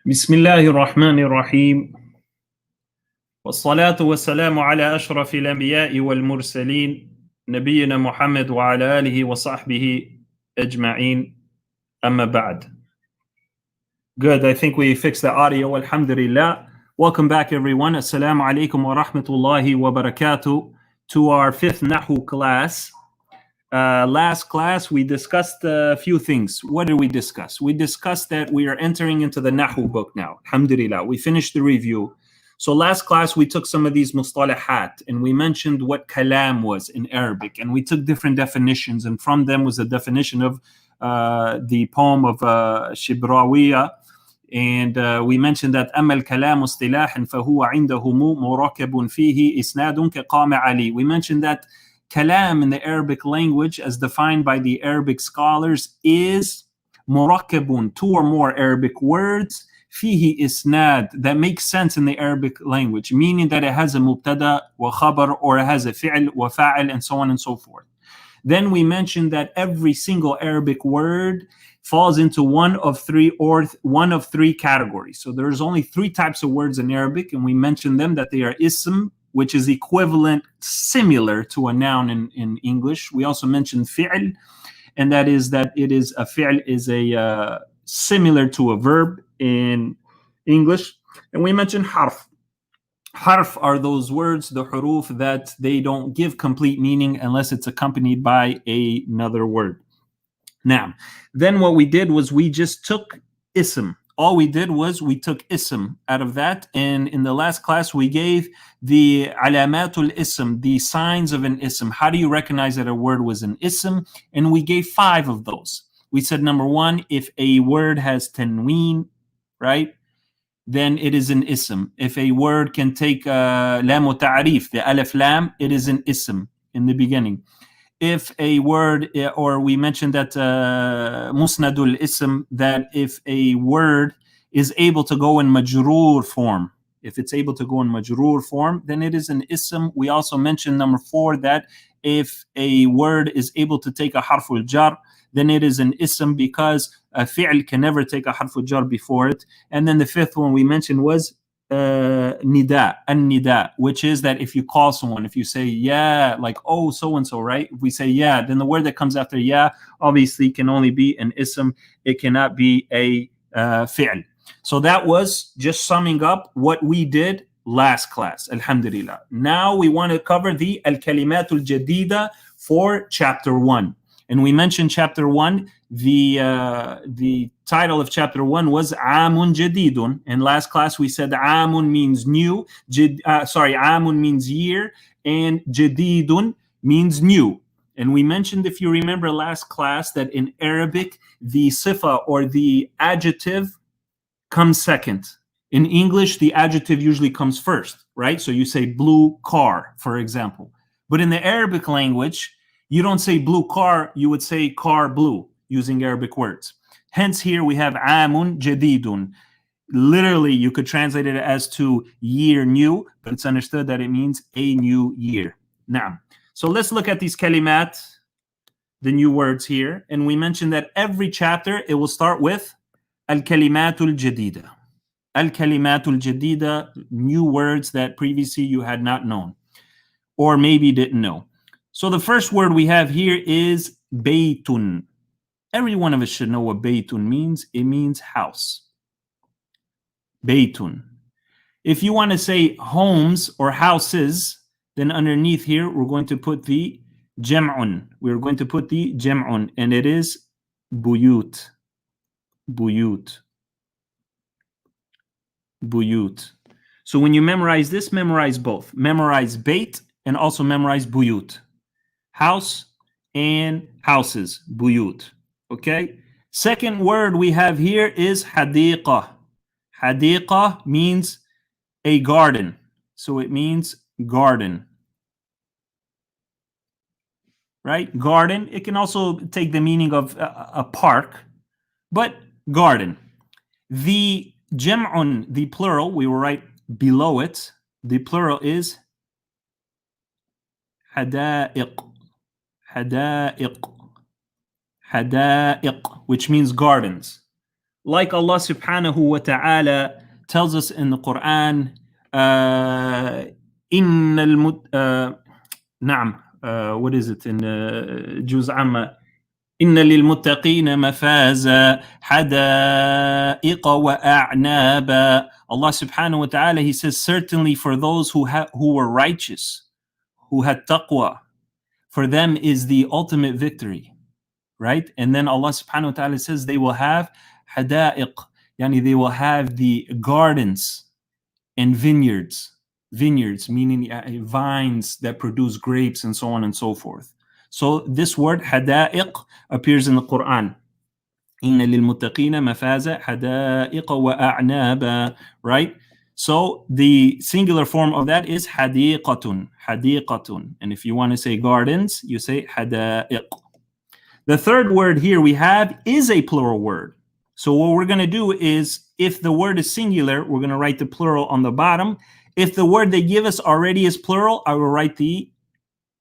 بسم الله الرحمن الرحيم والصلاة والسلام على أشرف الأنبياء والمرسلين نبينا محمد وعلى آله وصحبه أجمعين أما بعد. Good, I think we fixed the audio. Alhamdulillah. Welcome back everyone. Assalamu alaikum wa rahmatullahi wa barakatuh to our fifth nahu class. Last class we discussed a few things. What did we discuss? We discussed that we are entering into the nahu book now. Alhamdulillah. We finished the review. So last class we took some of these mustalahat and we mentioned what kalam was in Arabic, and we took different definitions, and from them was a definition of the poem of Shibrawiya. And we mentioned that أما الكلام اصطلاحا فهو عندهم مركب فيه إسناد كقام علي. We mentioned that kalam in the Arabic language, as defined by the Arabic scholars, is murakkabun, two or more Arabic words, fihi isnad, that makes sense in the Arabic language, meaning that it has a mubtada wa khabar, or it has a fi'l wa fa'il, and so on and so forth. Then we mentioned that every single Arabic word falls into one of three categories. So there's only three types of words in Arabic, and we mentioned them, that they are ism, which is equivalent, similar to a noun in English. We also mentioned fi'l, and that is that it is a fi'l is a similar to a verb in English. And we mentioned harf. Harf are those words, the huruf, that they don't give complete meaning unless it's accompanied by another word. Now, then what we did was we just took ism. All we did was we took ism out of that, and in the last class we gave the alamatul ism, the signs of an ism. How do you recognize that a word was an ism? And we gave 5 of those. We said, number 1, if a word has tanween, right, then it is an ism. If a word can take lamu ta'rif, the alif lam, it is an ism in the beginning. If a word, or we mentioned that musnadul ism, that if a word is able to go in majroor form, if it's able to go in majroor form, then it is an ism. We also mentioned number 4, that if a word is able to take a harful jar, then it is an ism, because a fi'l can never take a harful jar before it. And then the 5th one we mentioned was nida, an-nida, which is that if you call someone, if you say yeah, like, oh, so and so, right? If we say yeah, then the word that comes after yeah obviously can only be an ism. It cannot be a fi'l. So that was just summing up what we did last class. Alhamdulillah. Now we want to cover the al-kalimatul jadida for chapter 1. And we mentioned chapter 1, the title of chapter 1 was Amun Jadidun. In last class we said Amun means new, Amun means year, and Jadidun means new. And we mentioned, if you remember last class, that in Arabic the sifa, or the adjective, comes second. In English the adjective usually comes first, right? So you say blue car, for example. But in the Arabic language, you don't say blue car, you would say car blue, using Arabic words. Hence here we have Amun Jadidun. Literally, you could translate it as to year new, but it's understood that it means a new year. Now, so let's look at these kalimat, the new words here. And we mentioned that every chapter, it will start with Al-Kalimatul Jadida. Al-Kalimatul Jadida, new words that previously you had not known, or maybe didn't know. So the first word we have here is Baytun. Every one of us should know what Baytun means. It means house. Baytun. If you want to say homes or houses, then underneath here we're going to put the jam'un. We're going to put the jam'un, and it is buyut. Buyut. Buyut. So when you memorize this, memorize both. Memorize Bayt and also memorize buyut. House and houses, buyut. Okay. Second word we have here is hadiqa. Hadiqa means a garden. So it means garden. Right? Garden. It can also take the meaning of a park, but garden. The jam'un, the plural, we will write below it. The plural is hada'iq. Hada'iq. Hada'iq, which means gardens. like Allah subhanahu wa ta'ala tells us in the Quran, what is it in Juz Amma? إن للمتقين مفازا حدائق وأعنابا. Allah subhanahu wa ta'ala, he says, certainly for those who were righteous, who had taqwa, for them is the ultimate victory, right? And then Allah subhanahu wa ta'ala says they will have hada'iq, yani they will have the gardens and vineyards meaning vines that produce grapes and so on and so forth. So this word hada'iq appears in the Quran. Inna lil muttaqina mafaza hada'iqa wa a'naba, right? So the singular form of that is hadiqatun. And if you want to say gardens, you say hada'iq. The third word here we have is a plural word. So what we're going to do is, if the word is singular, we're going to write the plural on the bottom. If the word they give us already is plural, I will write the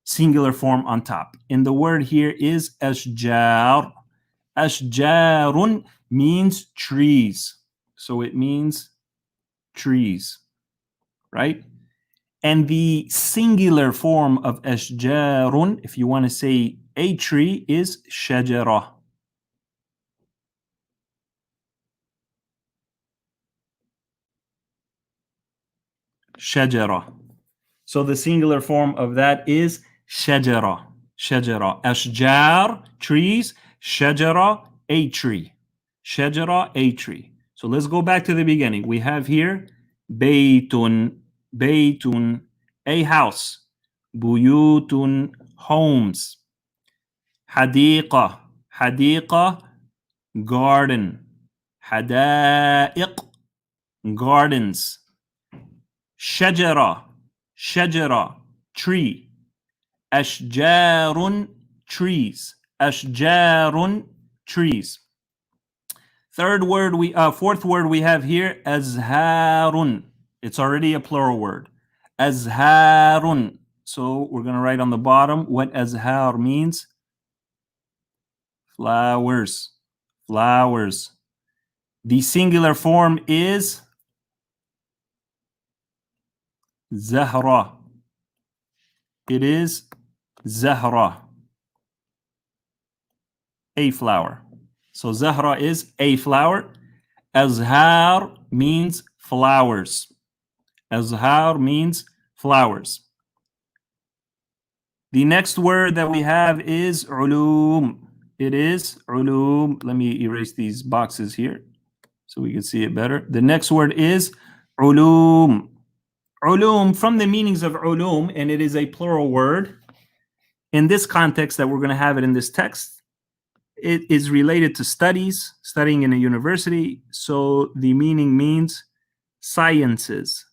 singular form on top. And the word here is ashjar. Ashjarun means trees. So it means trees, right? And the singular form of ashjarun, if you want to say a tree, is shajara. Shajara. So the singular form of that is shajara. Shajara. Ashjar, trees. Shajara, a tree. Shajara, a tree. So let's go back to the beginning. We have here baytun, a house. Buyutun, homes. Hadiqa, garden. Hadaiq, gardens. Shajara, tree. Ashjarun, trees. Ashjarun, trees. Fourth word we have here, azharun. It's already a plural word. Azharun. So we're going to write on the bottom what azhar means. Flowers. The singular form is Zahra. It is Zahra, a flower. So Zahra is a flower. Azhar means flowers. The next word that we have is ulum. It is ulum. Let me erase these boxes here so we can see it better. The next word is ulum. Ulum, from the meanings of ulum, and it is a plural word. In this context that we're going to have it in this text, it is related to studying in a university. So the meaning means sciences.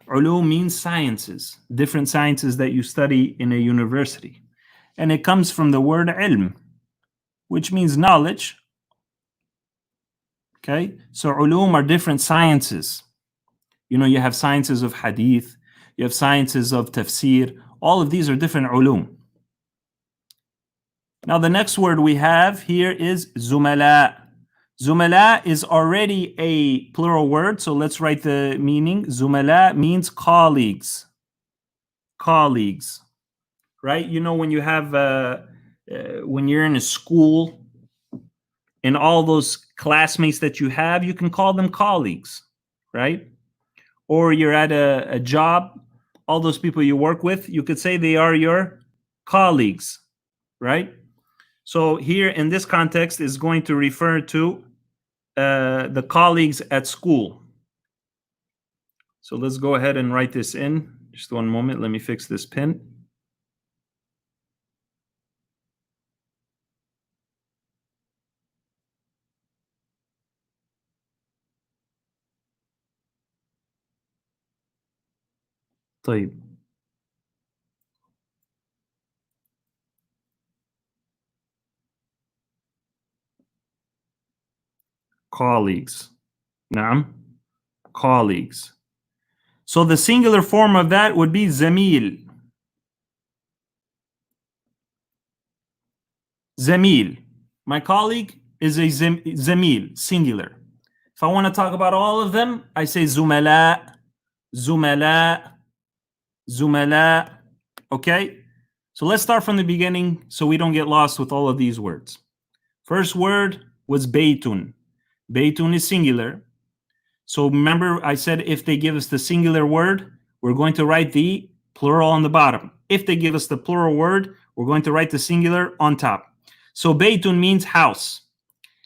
Ulum means sciences, different sciences that you study in a university. And it comes from the word ilm, which means knowledge. Okay, so ulum are different sciences. You have sciences of hadith, you have sciences of tafsir. All of these are different ulum. Now the next word we have here is zumala. Zumala is already a plural word, so let's write the meaning. Zumala means colleagues. Right? When you have when you're in a school, and all those classmates that you have, you can call them colleagues, right? Or you're at a job, all those people you work with, you could say they are your colleagues, right? So here in this context is going to refer to the colleagues at school. So let's go ahead and write this in. Just one moment, let me fix this pen. طيب. Colleagues. نعم. Colleagues. So the singular form of that would be zamil. Zamil. My colleague is a zamil, singular. If I want to talk about all of them, I say zumala, zumala, zumala. Okay? So let's start from the beginning so we don't get lost with all of these words. First word was baytun. Baytun is singular. So remember, I said if they give us the singular word, we're going to write the plural on the bottom. If they give us the plural word, we're going to write the singular on top. So baytun means house.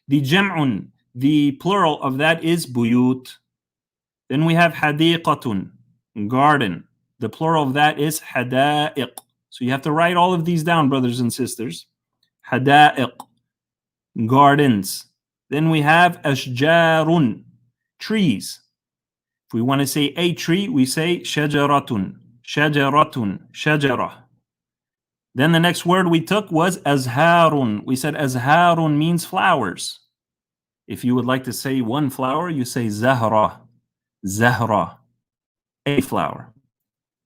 The jam'un, the plural of that is buyut. Then we have hadiqatun, garden. The plural of that is hada'iq. So you have to write all of these down, brothers and sisters. Hada'iq, gardens. Then we have ashjarun, trees. If we want to say a tree, we say shajaratun, shajaratun, shajara. Then the next word we took was azharun. We said azharun means flowers. If you would like to say one flower, you say zahra, zahra, a flower.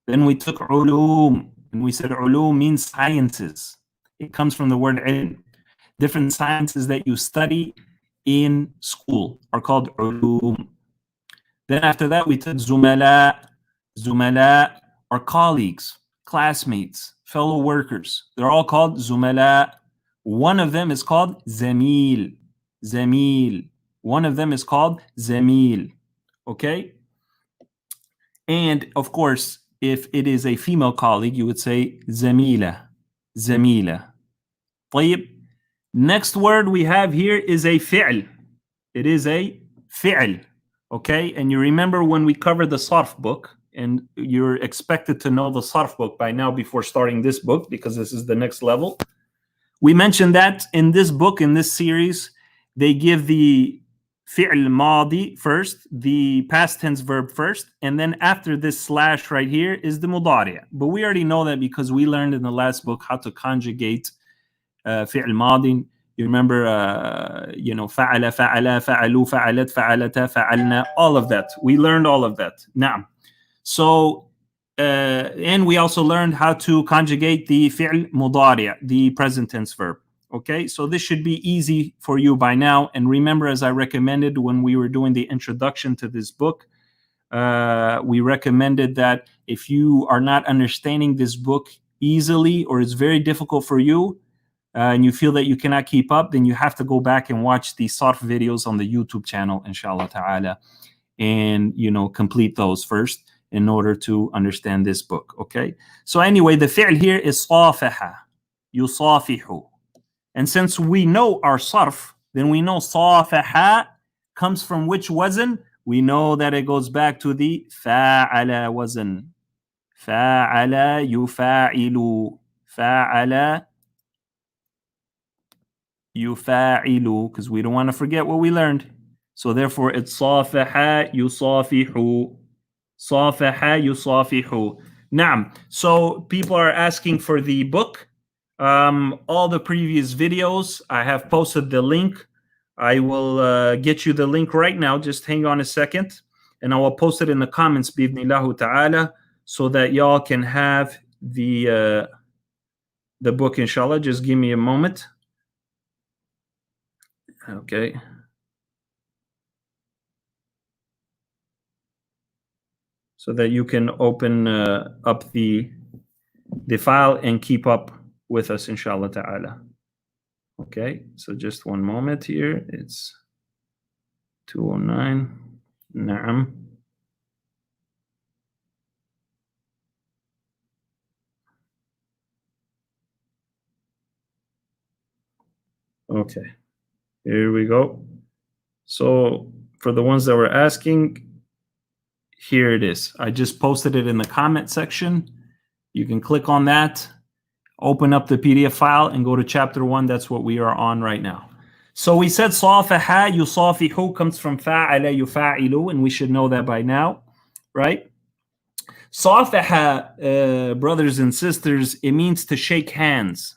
Then we took ulum, and we said ulum means sciences. It comes from the word ilm. Different sciences that you study in school are called ulum. Then after that, we took zumala. Zumala are colleagues, classmates, fellow workers. They're all called zumala. One of them is called zamil. Zamil. One of them is called zamil. Okay? And of course, if it is a female colleague, you would say zamila. Zamila. طيب. Next word we have here is a fi'l. It is a fi'l. Okay? And you remember when we covered the sarf book, and you're expected to know the sarf book by now before starting this book, because this is the next level. We mentioned that in this book, in this series, they give the fi'l madi first, the past tense verb first, and then after this slash right here is the mudari'. But we already know that because we learned in the last book how to conjugate fi'l madi. You remember, fa'ala, fa'ala, fa'alu, fa'alat, fa'alata, fa'alna, all of that. We learned all of that. Now, so, and we also learned how to conjugate the fi'l mudari', the present tense verb. Okay, so this should be easy for you by now. And remember, as I recommended when we were doing the introduction to this book, we recommended that if you are not understanding this book easily, or it's very difficult for you, and you feel that you cannot keep up, then you have to go back and watch the sarf videos on the YouTube channel, inshallah ta'ala, and, complete those first in order to understand this book, okay? So anyway, the fi'l here is safaha, yusafihu. And since we know our sarf, then we know safaha comes from which wazn? We know that it goes back to the fa'ala wazn. Fa'ala yufa'ilu. Fa'ala yufa'ilu, because we don't want to forget what we learned. So therefore, it's safaha yusafihu. Safaha yusafihu. Naam. So people are asking for the book. All the previous videos, I have posted the link. I will get you the link right now. Just hang on a second, and I will post it in the comments, bi'idhnillahu ta'ala, so that y'all can have the book, inshallah. Just give me a moment. Okay. So that you can open up the file and keep up with us, inshallah ta'ala. Okay, so just one moment here. It's 209. Naam. Okay, here we go. So for the ones that were asking, here it is. I just posted it in the comment section. You can click on that, open up the PDF file, and go to chapter 1. That's what we are on right now. So we said safaha yusafihu comes from fa'ala yufa'ilu, and we should know that by now, right? Safaha, brothers and sisters, it means to shake hands.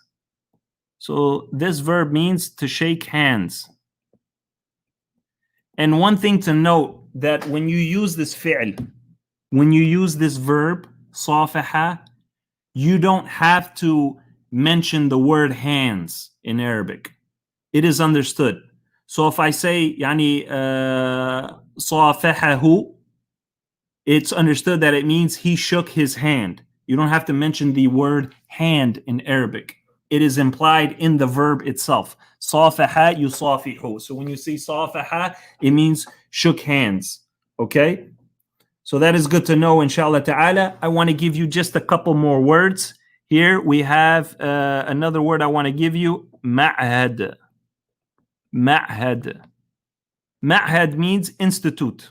So this verb means to shake hands. And one thing to note, that when you use this fi'l, when you use this verb, safaha, you don't have to mention the word hands in Arabic. it is understood. So if I say يعني صافحه, it's understood that it means he shook his hand. You don't have to mention the word hand in Arabic. It is implied in the verb itself. صافح يصافح. So when you see صافح, it means shook hands. Okay? So that is good to know, inshallah ta'ala. I want to give you just a couple more words. Here we have another word I want to give you, ma'had. Ma'had. Ma'had means institute.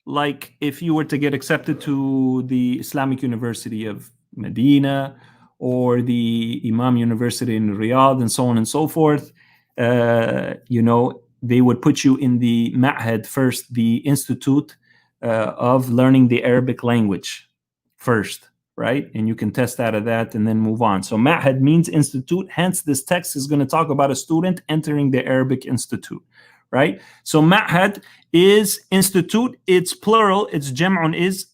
Like if you were to get accepted to the Islamic University of Medina or the Imam University in Riyadh and so on and so forth, they would put you in the Ma'had first, the Institute of Learning the Arabic Language first, right? And you can test out of that and then move on. So Ma'had means institute. Hence, this text is going to talk about a student entering the Arabic Institute, right? So Ma'had is institute. It's plural. Its jam'un is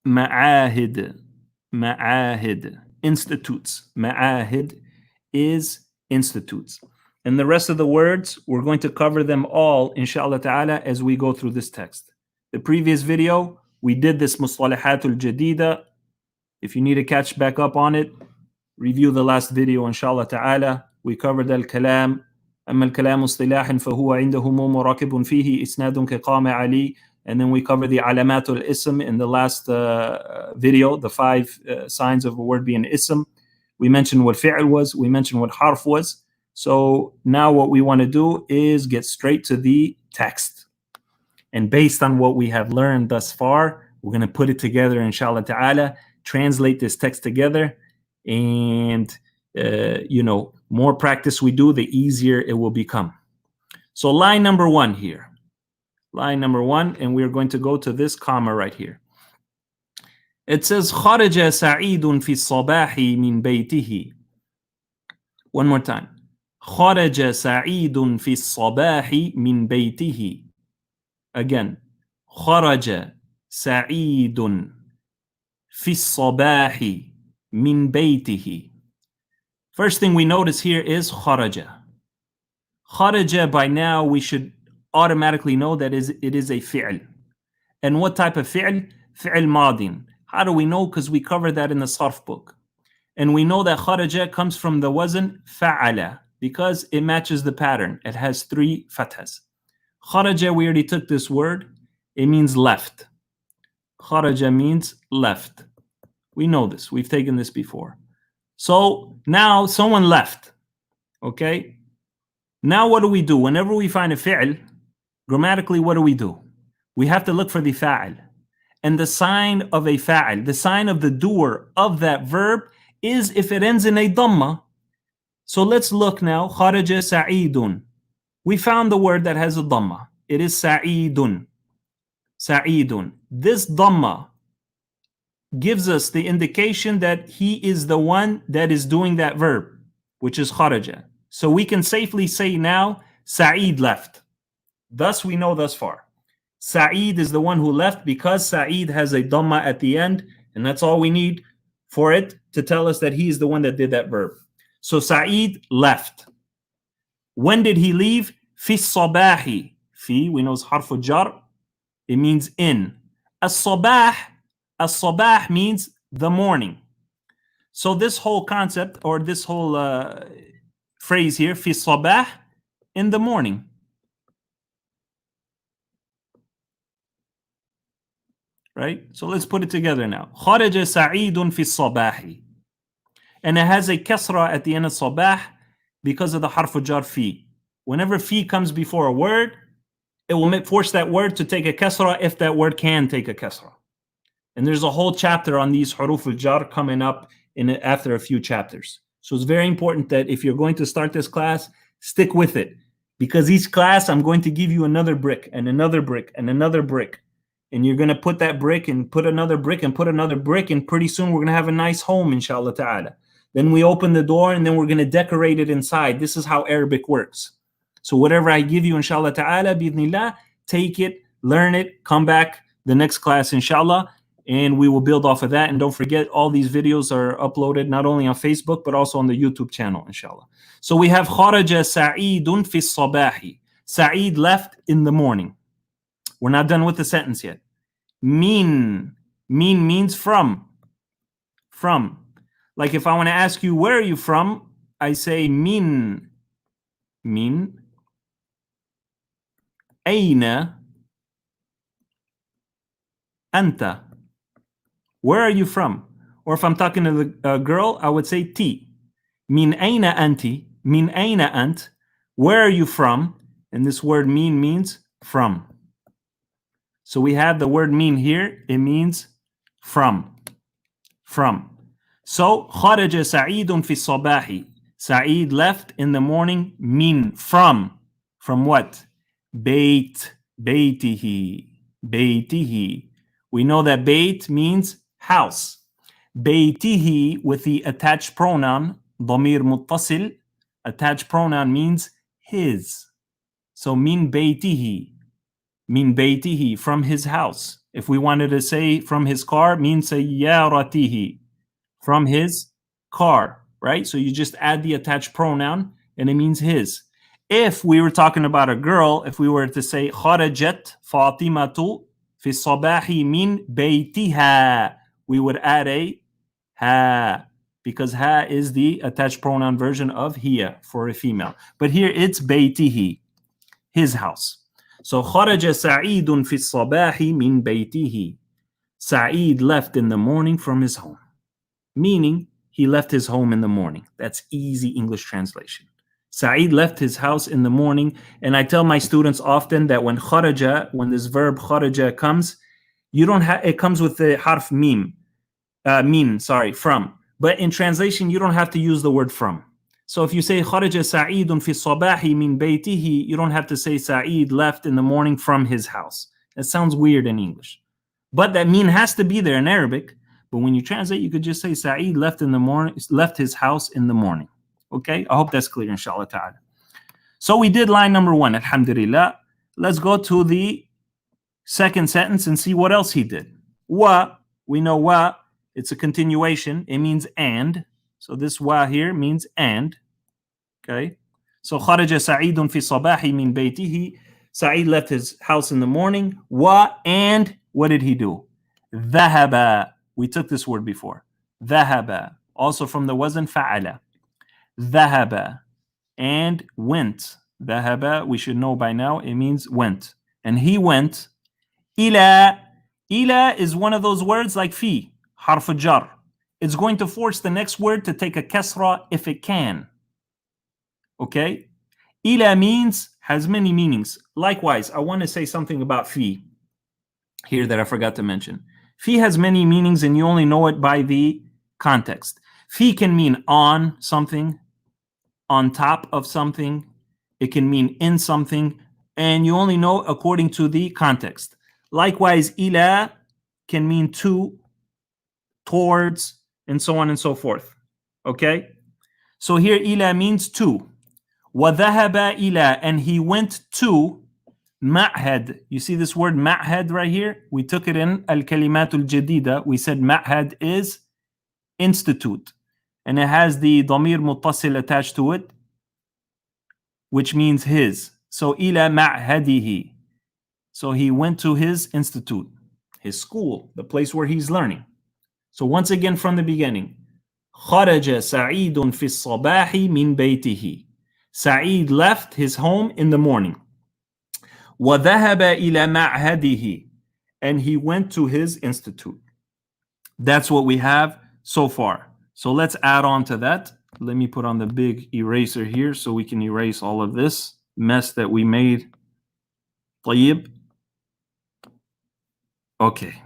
ma'ahid. Ma'ahid. Institutes. Ma'ahid is institutes. And the rest of the words, we're going to cover them all, inshallah ta'ala, as we go through this text. The previous video, we did this mustalahatul jadida. If you need to catch back up on it, review the last video, inshallah ta'ala. We covered al-kalam. أما الكلام اصطلاحا فهو عنده مراكب فيه إسناد كقام علي. And then we covered the alamatul ism in the last video, the 5 signs of a word being ism. We mentioned what fi'l was. We mentioned what harf was. So now what we want to do is get straight to the text. And based on what we have learned thus far, we're going to put it together, inshallah ta'ala, translate this text together. And, more practice we do, the easier it will become. So line number 1 here. Line number 1, and we're going to go to this comma right here. It says, خرج سعيد في الصباح من بيته. One more time. خرج سعيد في الصباح من بيته. Again. خرج سعيد في الصباح من بيته. First thing we notice here is خرج. خرج, by now we should automatically know that it is a fi'l. And what type of fi'l? Fi'l madin. How do we know? Because we covered that in the sarf book. And we know that kharaja comes from the wazn fa'ala because it matches the pattern. It has 3 fathas. Kharaja, we already took this word. It means left. Kharaja means left. We know this. We've taken this before. So now someone left. Okay? Now what do we do? Whenever we find a fi'l, grammatically, what do? We have to look for the fa'al. And the sign of a fa'al, the sign of the doer of that verb, is if it ends in a dhamma. So let's look now. Kharaja sa'idun. We found the word that has a dhamma. It is sa'idun. Sa'idun. This dhamma gives us the indication that he is the one that is doing that verb, which is kharaja. So we can safely say now, Sa'id left. Thus we know thus far. Sa'id is the one who left because Sa'id has a dhamma at the end, and that's all we need for it to tell us that he is the one that did that verb. So Sa'id left. When did he leave? Fi sabahi. Fi, we know is harfu jar. It means in. As-sabah means the morning. So this whole concept, or this whole phrase here, fi sabah, in the morning. Right? So let's put it together now. خرج سعيد في الصباح. And it has a kasra at the end of sabah because of the harf jar fi. Whenever fi comes before a word, it will force that word to take a kasra if that word can take a kasra. And there's a whole chapter on these huruf al-jar coming up after a few chapters. So it's very important that if you're going to start this class, stick with it. Because each class, I'm going to give you another brick and another brick and another brick. And you're going to put that brick and put another brick and put another brick. And pretty soon we're going to have a nice home, inshallah ta'ala. Then we open the door and then we're going to decorate it inside. This is how Arabic works. So whatever I give you, inshallah ta'ala, bi'idhnillah, take it, learn it, come back the next class, inshallah. and we will build off of that. And don't forget, all these videos are uploaded not only on Facebook, but also on the YouTube channel, inshallah. So we have خرج سعيد في الصباح. Sa'id left in the morning. We're not done with the sentence yet. Min means from. From. Like if I want to ask you, where are you from? I say min. Min. أين أنت? Where are you from? Or if I'm talking to the girl, I would say ti. Min أين أنت? Min أين أنت? Where are you from? And this word min means from. So we have the word min here. It means from. From. So خرج سعيد في الصباح. Sa'id left in the morning. Min, from. From what? Beit. Beitihi. Beitihi. We know that beit means house. Beitihi with the attached pronoun, ضمير متصل. Attached pronoun means his. So min beitihi. Min beitihi, from his house. If we wanted to say from his car, min sayyaratihi. From his car, right? So you just add the attached pronoun and it means his. If we were talking about a girl, if we were to say خرجت فاطمة في الصباح من بيتها, we would add a ha, because ha is the attached pronoun version of hiya for a female. But here it's بيته, his house. So خرج سعيد في الصباح من بيته. Sa'id left in the morning from his home. Meaning, he left his home in the morning. That's easy English translation. Sa'id left his house in the morning. And I tell my students often that when kharaja, when this verb kharaja comes, you don't have, it comes with the harf mim, from. But in translation, you don't have to use the word from. So if you say kharaja sa'idun fi sabahi min baytihi, you don't have to say Sa'id left in the morning from his house. That sounds weird in English. But that mean has to be there in Arabic. But when you translate, you could just say Sa'id left in the morning, left his house in the morning. Okay, I hope that's clear, inshallah ta'ala. So we did line number 1, alhamdulillah. Let's go to the second sentence and see what else he did. Wa, we know wa, it's a continuation. It means and. So this wa here means and. Okay, so kharaja Sa'idun fi sabahi min baytihi. Sa'id left his house in the morning. Wa, and what did he do? Dhahaba. We took this word before. Dhahaba. Also from the wazn fa'ala. Dhahaba. And went. Dhahaba, we should know by now, it means went. And he went. Ila. Ila is one of those words like fi, harf jar. It's going to force the next word to take a kasra if it can. Okay? Ila means, has many meanings. Likewise, I want to say something about fi here that I forgot to mention. Fi has many meanings and you only know it by the context. Fi can mean on something, on top of something. It can mean in something, and you only know according to the context. Likewise, ila can mean to, towards, and so on and so forth. Okay? So here ila means to. وَذَهَبَ ila, and he went to ma'had. You see this word ma'had right here? We took it in al-kalimatul jadida. We said ma'had is institute. And it has the dhamir muttasil attached to it, which means his. So ila ma'hadihi. So he went to his institute, his school, the place where he's learning. So once again from the beginning. خرج سعيد في الصباح من بيته. Sa'id left his home in the morning. وَذَهَبَ إِلَى مَعْهَدِهِ, and he went to his institute. That's what we have so far. So let's add on to that. Let me put on the big eraser here so we can erase all of this mess that we made. طيب. Okay.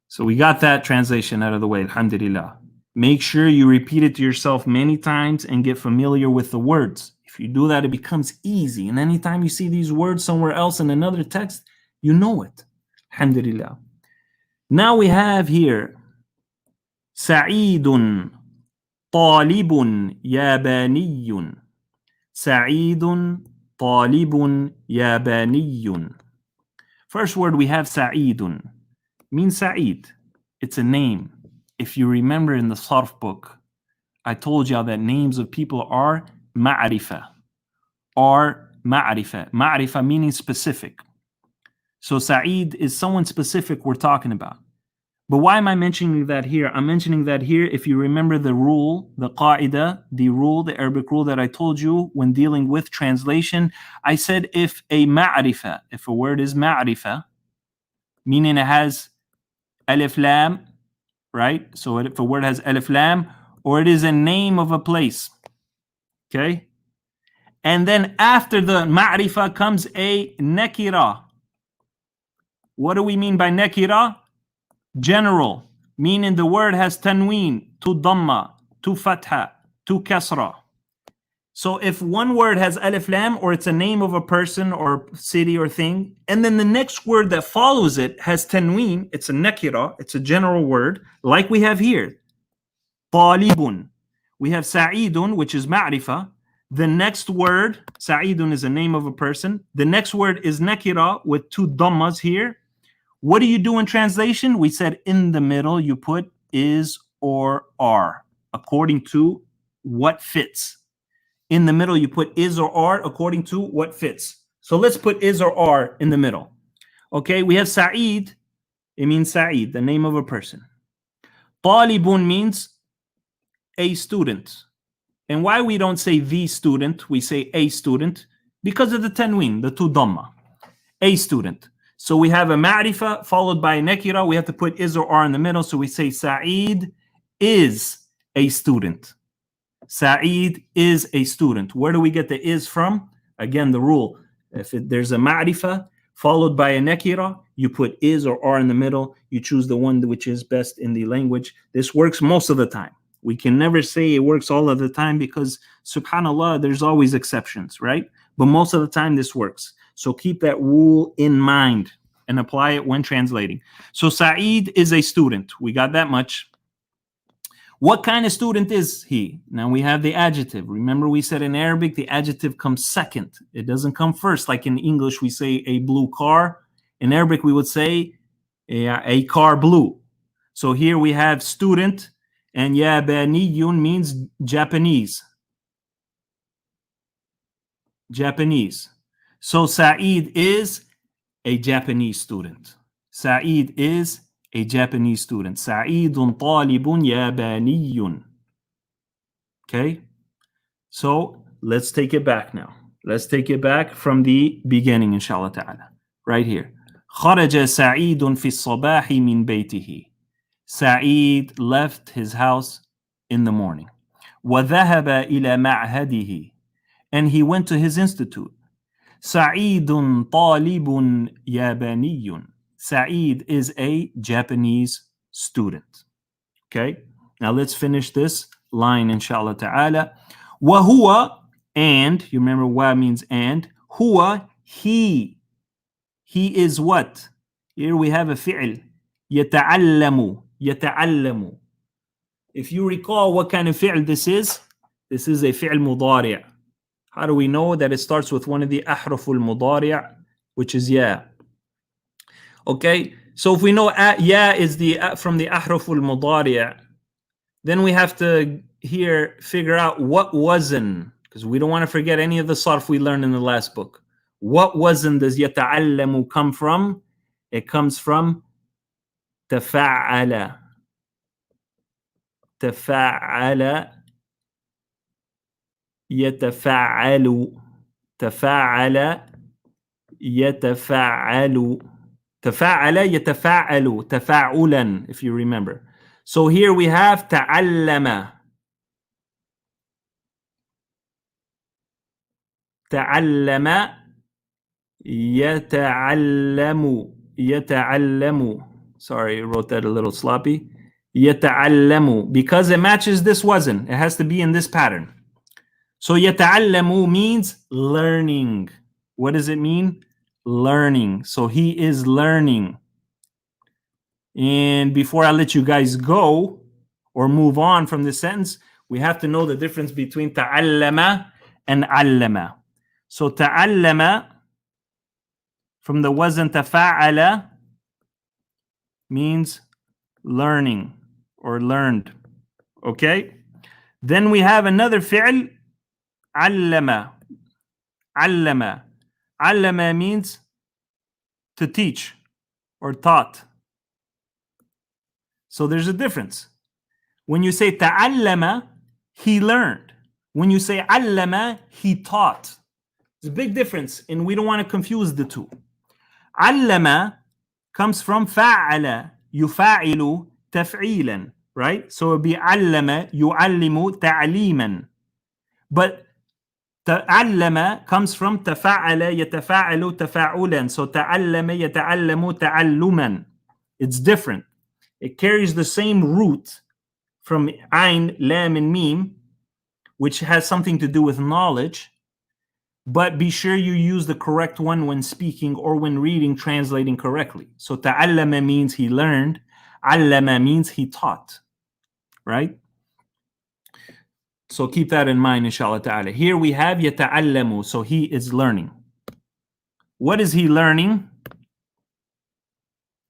So we got that translation out of the way, alhamdulillah. Make sure you repeat it to yourself many times and get familiar with the words. If you do that, it becomes easy. And anytime you see these words somewhere else in another text, you know it. Alhamdulillah. Now we have here Sa'idun Talibun Yabaniyun. Sa'idun Talibun Yabaniyun. First word we have Sa'idun. means Sa'id. It's a name. If you remember in the Sarf book, I told y'all that names of people are ma'rifa. Ma'rifa meaning specific. So Sa'id is someone specific we're talking about. But why am I mentioning that here? I'm mentioning that here if you remember the rule, the qaida, the rule, the Arabic rule that I told you when dealing with translation. I said if a ma'rifa, if a word is ma'rifa, meaning it has alif lam, right? So if a word has alif lam, or it is a name of a place, okay? And then after the ma'rifa comes a nakira. What do we mean by nakira? General, meaning the word has tanween, to dhamma, to fatha, to kasra. So if one word has alif lam, or it's a name of a person or city or thing, and then the next word that follows it has tanween, it's a nakira, it's a general word, like we have here. Talibun. We have sa'idun, which is ma'rifa. The next word, sa'idun is a name of a person. The next word is nakira with two dhammas here. What do you do in translation? We said in the middle you put is or are according to what fits. In the middle you put is or are according to what fits. So let's put is or are in the middle. Okay, we have Sa'id. It means Sa'id, the name of a person. Talibun means a student. And why we don't say the student, we say a student, because of the tanween, the two dhamma. A student. So we have a ma'rifa followed by a nakira. We have to put is or are in the middle. So we say Sa'id is a student. Sa'id is a student. Where do we get the is from? Again, the rule. If there's a ma'rifa followed by a nakira, you put is or are in the middle. You choose the one which is best in the language. This works most of the time. We can never say it works all of the time because, subhanAllah, there's always exceptions, right? But most of the time this works. So keep that rule in mind and apply it when translating. So Sa'id is a student. We got that much. What kind of student is he? Now we have the adjective. Remember we said in Arabic, the adjective comes second. It doesn't come first. Like in English, we say a blue car. In Arabic, we would say a car blue. So here we have student, and yabaniyun means Japanese. Japanese. So Sa'id is a Japanese student. Sa'id is a Japanese student. Sa'idun talibun yabaniyun. Okay? So let's take it back now. Let's take it back from the beginning, inshallah ta'ala. Right here. خرج سعيد في الصباح من بيته. Sa'id left his house in the morning. وذهب إلى معهده. And he went to his institute. سعيد طالب ياباني. Sa'id is a Japanese student. Okay, now let's finish this line, inshallah ta'ala. وهو, and, you remember wa means and. Huwa, he. He is what? Here we have a fi'l. يتعلم. يتعلم. If you recall what kind of fi'l this is a fi'l mudari'. How do we know that it starts with one of the ahruful mudari', which is ya? Okay, so if we know ya is the from the ahruful mudari', then we have to here figure out what wazn, because we don't want to forget any of the sarf we learned in the last book. What wazn does yata'allamu come from? It comes from tafa'ala. Tafa'ala. يتفاعل. تفاعل يتفاعل. تفاعل يتفاعل. تفاعلا, if you remember. So here we have تعلم. تعلم يتعلم. يتعلم. Sorry, I wrote that a little sloppy. يتعلم, because it matches this wazn. It has to be in this pattern. So يتعلم means learning. What does it mean? Learning. So he is learning. And before I let you guys go or move on from this sentence, we have to know the difference between ta'allama and allama. So ta'allama from the wazn tafa'ala means learning or learned. Okay? Then we have another fi'l, allama. Allama. Allama means to teach or taught. So there's a difference. When you say ta'allama, he learned. When you say allama, he taught. There's a big difference, and we don't want to confuse the two. Allama comes from fa'ala, yufa'ilu taf'ilan, right? So it would be allama, yu'allimu ta'liman. But ta'allama comes from tafa'ala, yatafa'alu tafa'ulan. So ta'allama, yata'allamu ta'alluman. It's different. It carries the same root from ayn, lam, and mim, which has something to do with knowledge. But be sure you use the correct one when speaking or when reading, translating correctly. So ta'allama means he learned. Allama means he taught, right? So keep that in mind, inshallah ta'ala. Here we have yata'allamu, so he is learning. What is he learning?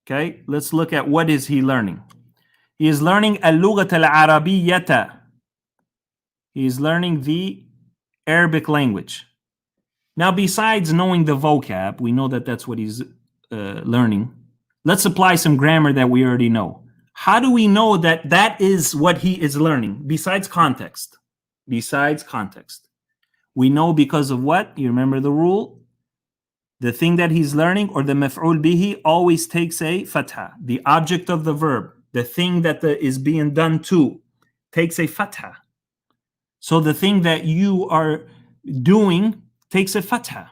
Okay, let's look at what is he learning. He is learning al-lughat al-arabiyyata. He is learning the Arabic language. Now, besides knowing the vocab, we know that that's what he's learning. Let's apply some grammar that we already know. How do we know that that is what he is learning? Besides context. Besides context. We know because of what? You remember the rule? The thing that he's learning, or the maf'ul bihi, always takes a fatha. The object of the verb, the thing that is being done to, takes a fatha. So the thing that you are doing takes a fatha.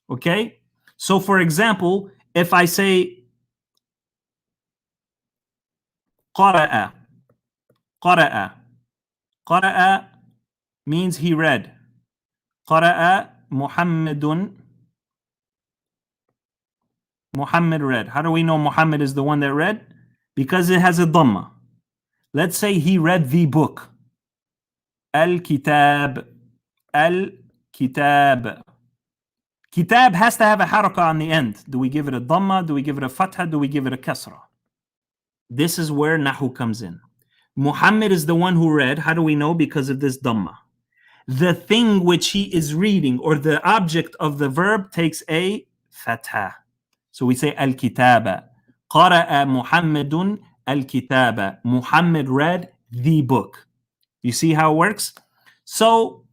Okay? So for example, if I say qara'a, qara'a, qara'a means he read. Qara'a Muhammadun, Muhammad read. How do we know Muhammad is the one that read? Because it has a dhamma. Let's say he read the book. Al-kitab. Al-kitab. Kitab has to have a harakah on the end. Do we give it a dhamma? Do we give it a fatha? Do we give it a kasra? This is where nahu comes in. Muhammad is the one who read. How do we know? Because of this dhamma. The thing which he is reading, or the object of the verb, takes a fatha. So we say al-kitaba. Qara'a Muhammadun al-kitaba. Muhammad read the book. You see how it works? So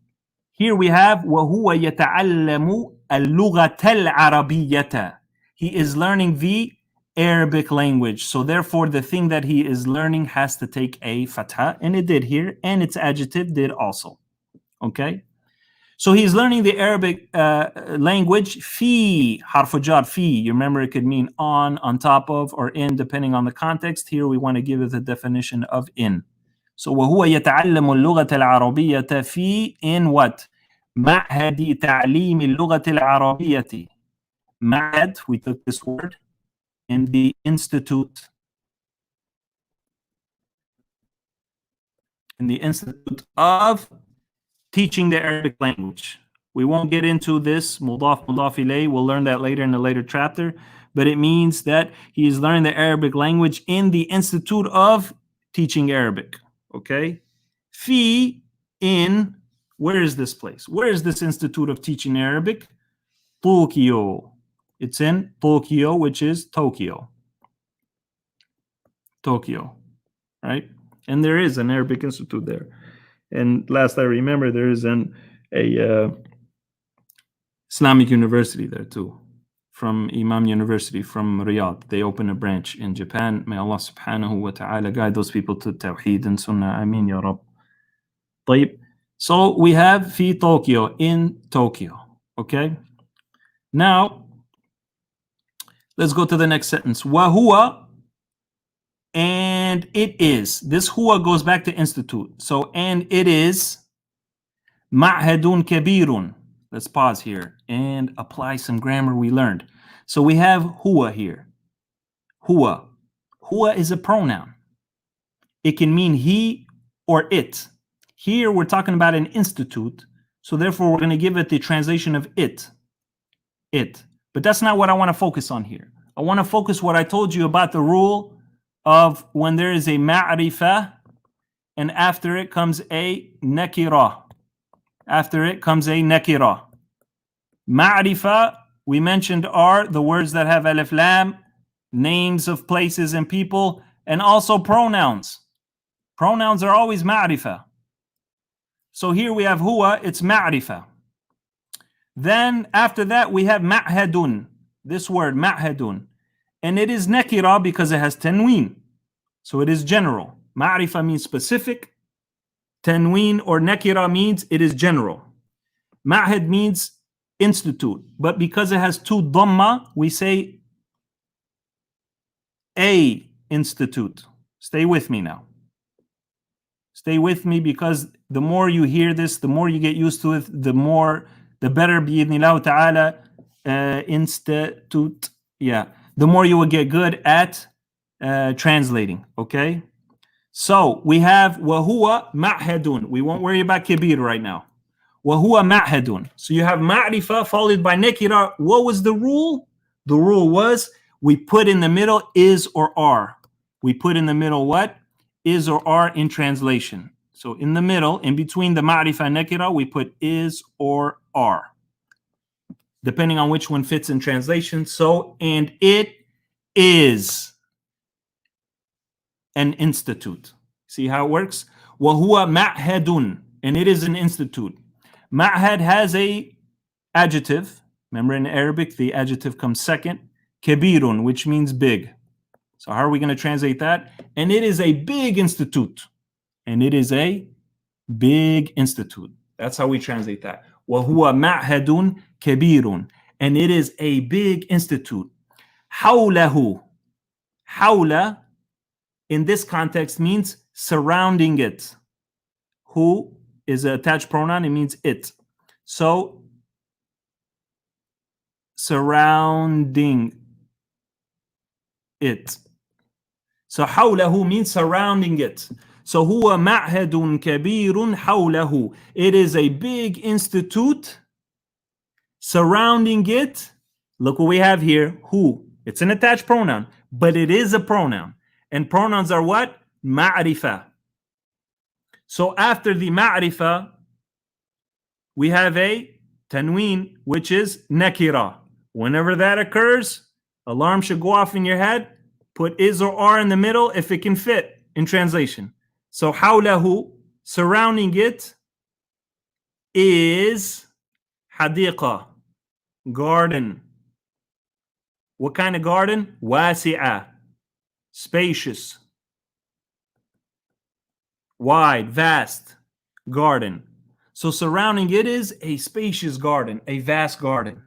here we have وَهُوَ يَتَعَلَّمُ اللُّغَةَ الْعَرَبِيَّةَ. He is learning the Arabic language. So therefore, the thing that he is learning has to take a fatha, and it did here, and its adjective did also. Okay? So he's learning the Arabic language. Fi, harfu jar, fi. You remember it could mean on top of, or in, depending on the context. Here we want to give it the definition of in. So وهو يتعلم اللغة العربية في in what? معهد تعليم اللغة العربية. معهد, we took this word, in the institute. In the institute of teaching the Arabic language. We won't get into this, mudaf ilayh. We'll learn that later in a later chapter. But it means that he is learning the Arabic language in the institute of teaching Arabic. Okay? Fi, in, where is this place? Where is this institute of teaching Arabic? Tokyo. It's in Tokyo, which is Tokyo. Tokyo. Right? And there is an Arabic institute there. And last I remember, there is a Islamic university there too, from Imam University from Riyadh. They open a branch in Japan. May Allah subhanahu wa ta'ala guide those people to Tawheed and Sunnah. Ameen ya Rabb. طيب. So we have fi Tokyo, in Tokyo. Okay? Now, let's go to the next sentence. Wa and it is. This huwa goes back to institute. So, and it is ma'hadun kabirun. Let's pause here and apply some grammar we learned. So we have huwa here. Huwa. Huwa is a pronoun. It can mean he or it. Here we're talking about an institute. So therefore we're going to give it the translation of it. It. But that's not what I want to focus on here. I want to focus what I told you about the rule of when there is a ma'rifah and after it comes a nakira. After it comes a nakira. Ma'rifah, we mentioned, are the words that have alif lam, names of places and people, and also pronouns. Pronouns are always ma'rifah. So here we have huwa, it's ma'rifah. Then after that we have ma'hadun, this word ma'hadun. And it is nakira because it has tanween. So it is general. Ma'rifah means specific. Tanween or nakira means it is general. Ma'had means institute. But because it has two dhamma, we say a institute. Stay with me now. Stay with me, because the more you hear this, the more you get used to it, the better, bi'idhnillah ta'ala, institute. Yeah. The more you will get good at translating. Okay. So we have wahuwa ma'hadun. We won't worry about kibir right now. Wahuwa ma'hadun. So you have ma'rifah followed by nakira. What was the rule? The rule was we put in the middle is or are. We put in the middle what? Is or are in translation. So in the middle, in between the ma'rifah and nakira, we put is or are, depending on which one fits in translation. So, and it is an institute. See how it works? Wahuwa ma'hadun, and it is an institute. Ma'had has a adjective. Remember, in Arabic, the adjective comes second. Kabirun, which means big. So how are we going to translate that? And it is a big institute. And it is a big institute. That's how we translate that. وَهُوَ مَعْهَدٌ كَبِيرٌ. And it is a big institute. حَوْلَهُ. حَوْلَ, in this context, means surrounding it. Who is an attached pronoun? It means it. So, surrounding it. So حوله means surrounding it. So huwa ma'hadun kabirun hawlahu. It is a big institute surrounding it. Look what we have here. Who? It's an attached pronoun, but it is a pronoun. And pronouns are what? Ma'rifah. So after the ma'rifah, we have a tanween, which is nakira. Whenever that occurs, alarm should go off in your head. Put is or are in the middle if it can fit in translation. So hawlahu, surrounding it, is hadiqa, garden. What kind of garden? Wasi'a, spacious, wide, vast garden. So surrounding it is a spacious garden, a vast garden.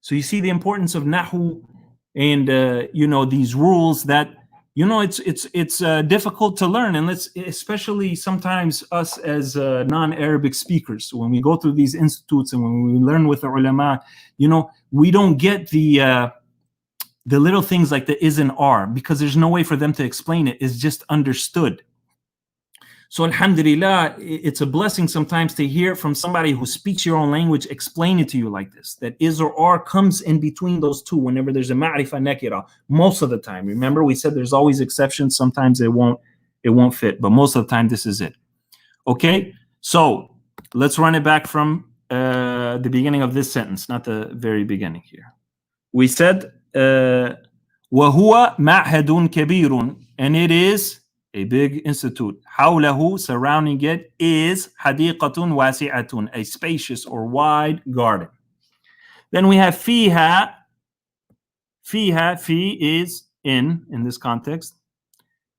So you see the importance of nahu and these rules that it's difficult to learn, and especially sometimes us as non-Arabic speakers, when we go through these institutes and when we learn with the ulama, we don't get the little things like the is and are, because there's no way for them to explain it. It's just understood. So alhamdulillah, it's a blessing sometimes to hear from somebody who speaks your own language explain it to you like this, that is or are comes in between those two whenever there's a ma'rifah nakira, most of the time. Remember, we said there's always exceptions. Sometimes it won't fit, but most of the time this is it. Okay, so let's run it back from the beginning of this sentence, not the very beginning here. We said وَهُوَ مَعْهَدٌ كَبِيرٌ, and it is a big institute. حَوْلَهُ, surrounding it, is حَدِيقَةٌ وَاسِعَةٌ, a spacious or wide garden. Then we have فِيهَا. فِيهَا, fi is in this context.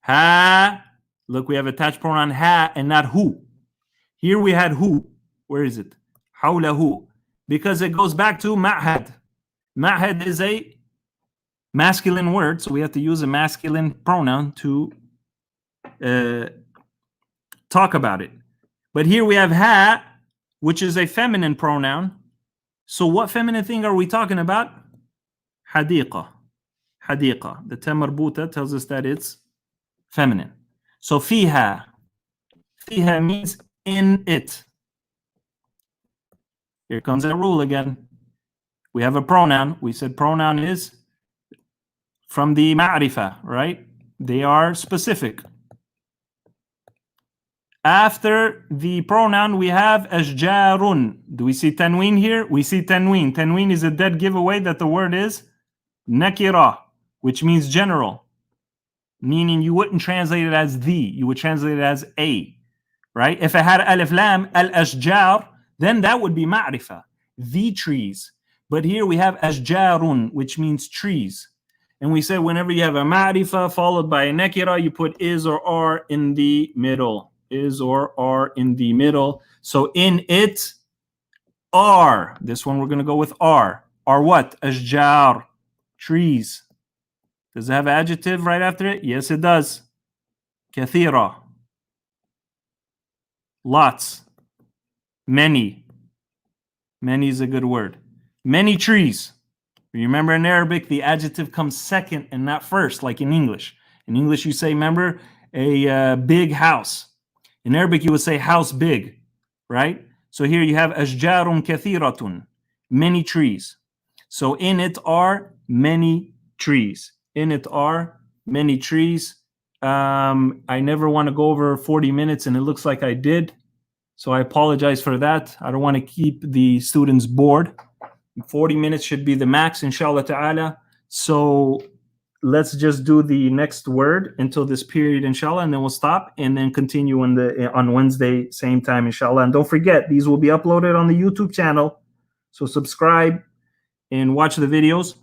Ha, look, we have attached pronoun ha and not who. Here we had who. Where is it? حَوْلَهُ, because it goes back to ma'had. Ma'had is a masculine word, so we have to use a masculine pronoun to talk about it. But here we have ha, which is a feminine pronoun. So what feminine thing are we talking about? Hadiqa. Hadiqa. The ta marbuta tells us that it's feminine. So fiha. Fiha means in it. Here comes that rule again. We have a pronoun. We said pronoun is from the ma'rifah, right? They are specific. After the pronoun, we have ashjarun. Do we see tanween here? We see tanween. Tanween is a dead giveaway that the word is nakira, which means general, meaning you wouldn't translate it as the, you would translate it as a, right? If it had alif lam, al-ashjar, then that would be ma'rifah, the trees. But here we have ashjarun, which means trees. And we said whenever you have a ma'rifah followed by a nakira, you put is or are in the middle. Is or are in the middle. So in it are, this one we're going to go with are what? Ashjar, trees. Does it have an adjective right after it? Yes, it does. Kathira, lots. Many is a good word. Many trees. Remember, in Arabic the adjective comes second and not first, like in English. In English you say, remember, a big house. In Arabic, you would say house big, right? So here you have ashjarun kathiratun, many trees. So in it are many trees. In it are many trees. I never want to go over 40 minutes, and it looks like I did. So I apologize for that. I don't want to keep the students bored. 40 minutes should be the max, inshallah ta'ala. So let's just do the next word until this period, inshallah, and then we'll stop and then continue on Wednesday, same time, inshallah. And don't forget, these will be uploaded on the YouTube channel. So subscribe and watch the videos.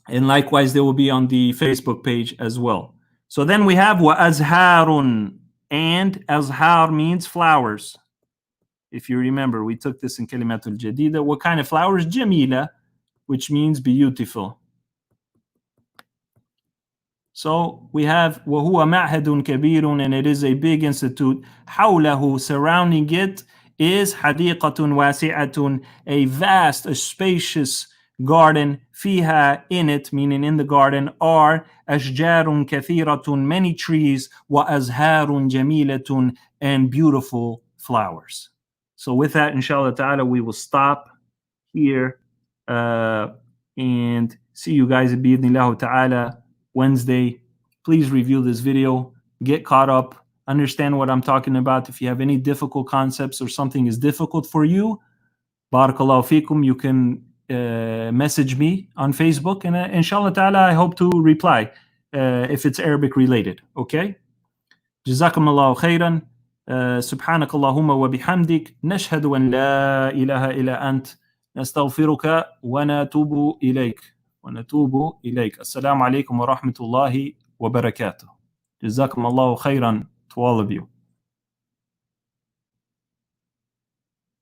And likewise, they will be on the Facebook page as well. So then we have wa azharun, and azhar means flowers. If you remember, we took this in Kalimatul Jadida. What kind of flowers? Jamila, which means beautiful. So we have وَهُوَ مَعْهَدٌ كَبِيرٌ, and it is a big institute. حَوْلَهُ, surrounding it, is حَدِيقَةٌ وَاسِعَةٌ, a vast, a spacious garden. فِيهَا, in it, meaning in the garden, are أَشْجَارٌ كَثِيرَةٌ, many trees, وَأَزْهَارٌ جَمِيلَةٌ, and beautiful flowers. So with that, inshallah ta'ala, we will stop here and see you guys bi'idhnillah ta'ala Wednesday. Please review this video, get caught up, understand what I'm talking about. If you have any difficult concepts or something is difficult for you, barakallahu feekum, you can message me on Facebook, and inshallah ta'ala I hope to reply if it's Arabic related. Okay? Jazakumullahu khairan. سبحانك اللهم وبحمدك نشهد أن لا إله إلا أنت نستغفرك ونتوب إليك. السلام عليكم ورحمة الله وبركاته. جزاكم الله خيرا to all of you.